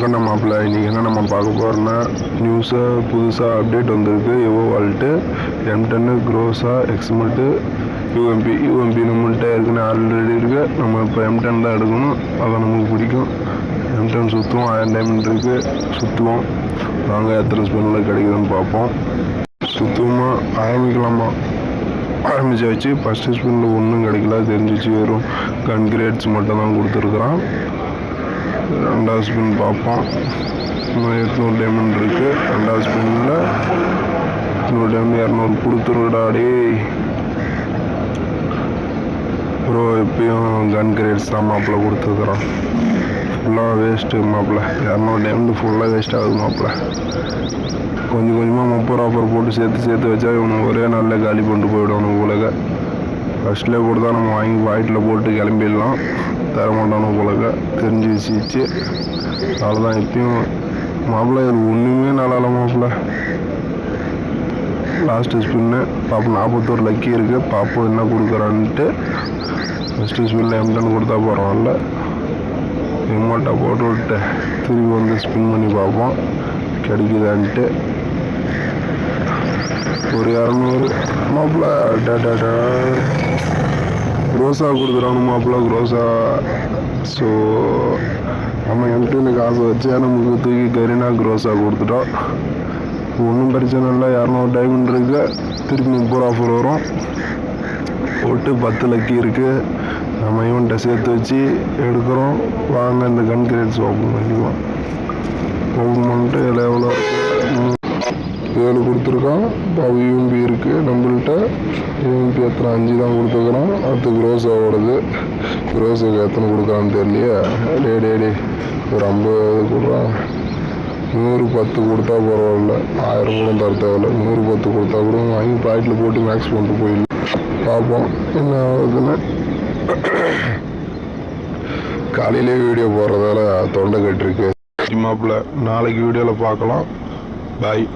வணக்கம் மாப்பிள்ள. இன்றைக்கி என்ன நம்ம பார்க்க போகிறோன்னா நியூஸாக புதுசாக அப்டேட் வந்திருக்கு. எவோ வால்ட்டு M10 க்ரோஸா எக்ஸ்மெட்டு யூஎம்பி நம்மள்கிட்ட ஏற்கனவே ஆல்ரெடி இருக்குது. நம்ம இப்போ M10 தான் எடுக்கணும். அதான் நமக்கு பிடிக்கும். M10 சுற்றுவோம். 1000 டைமண்ட் இருக்குது, சுற்றுவோம். வாங்க எத்தனை ஸ்பின்னில் கிடைக்குதுன்னு பார்ப்போம். சுற்றுவோமா ஆரம்பிக்கலாமா? ஆரம்பிச்சாச்சு. ஃபஸ்ட்டு ஸ்பின்னில் ஒன்றும் கிடைக்கல, தெரிஞ்சிச்சு. வெறும் கன் கிரேட்ஸ் மட்டும் தான் கொடுத்துருக்குறான். ரெண்டாவது ஸ்பின் பார்ப்போம். 800 டைமண்ட் இருக்குது. ரெண்டாவது ஸ்பின்னில் 100 டைமண்ட் 200 கொடுத்துருடாடே ப்ரோ. எப்பயும் கன் கிரேட்ஸ் தான் மாப்பிள்ள கொடுத்துருக்குறான். ஃபுல்லாக வேஸ்ட்டு மாப்பிள்ள. 200 டைமண்ட் ஃபுல்லாக வேஸ்ட் ஆகுது மாப்பிள்ள. கொஞ்சம் கொஞ்சமாக 30 ஆஃபர் போட்டு சேர்த்து வச்சா இவனுக்கு ஒரே நாளில் காலி பண்ணிட்டு போயிடணும் போலக. ஃபஸ்ட்லேயே போட்டு தான் நம்ம வாங்கி வாய்ட்டில் போட்டு கிளம்பிடலாம். தரமாட்டானு போலக்க தெரிஞ்சு வச்சிச்சு. அவ்வளோதான். இப்பயும் மாப்பிள்ள இது ஒன்றுமே நல்லால மாப்பிள்ள. லாஸ்ட்டு ஸ்பின்னு பாப்போம். 41 லக்கி இருக்குது. பாப்போம் என்ன கொடுக்குறான்ட்டு. ஃபஸ்ட்டு ஸ்பின்னில் M10 கொடுத்தா பரவாயில்ல. எமோட்டா போட்டு விட்டு திரும்பி வந்து ஸ்பின் பண்ணி பார்ப்போம் கிடைக்குதான்ட்டு. ஒரு 200 மாப்பிள்ள. டா க்ரோஸா கொடுத்துறானு மாப்பிள்ள. க்ரோஸா. ஸோ நம்ம M10 காசு வச்சா நமக்கு தூக்கி கரீனா க்ரோஸா கொடுத்துட்டோம். ஒன்றும் பிரச்சனை இல்லை. 200 டைமண்ட் இருக்குது. திருப்பி 30 ஆஃபர் வரும். போட்டு 10 லக்கி இருக்குது. நம்ம இவன்கிட்ட சேர்த்து வச்சு எடுக்கிறோம். வாங்க இந்த கன் கிரேட்ஸ் ஓப்பன் பண்ணிக்குவோம். ஓப்பன் பண்ணிட்டு இதில் எவ்வளோ 7 கொடுத்துருக்கான். யூஎம்பி இருக்குது நம்மள்கிட்ட. யூஎம்பி எத்தனை 5 தான் கொடுத்துருக்குறான். அடுத்து க்ரோஸாவோடது. க்ரோஸுக்கு எத்தனை கொடுக்குறான்னு தெரியலையே. டே ஒரு 50 கொடுறான். 100 10 கொடுத்தா பரவாயில்ல. 1000 கூட தர தேவையில்ல. 100 10 கொடுத்தா கூட வாங்கி பாக்கெட்டில் போட்டு மேக்ஸ் பண்ணிட்டு போயிடலாம். பார்ப்போம் என்ன ஆகுதுன்னு. காலையிலே வீடியோ போடுறதால தொண்டை கட்டிருக்கு மாப்பிள்ள. நாளைக்கு வீடியோவில் பார்க்கலாம். பாய்.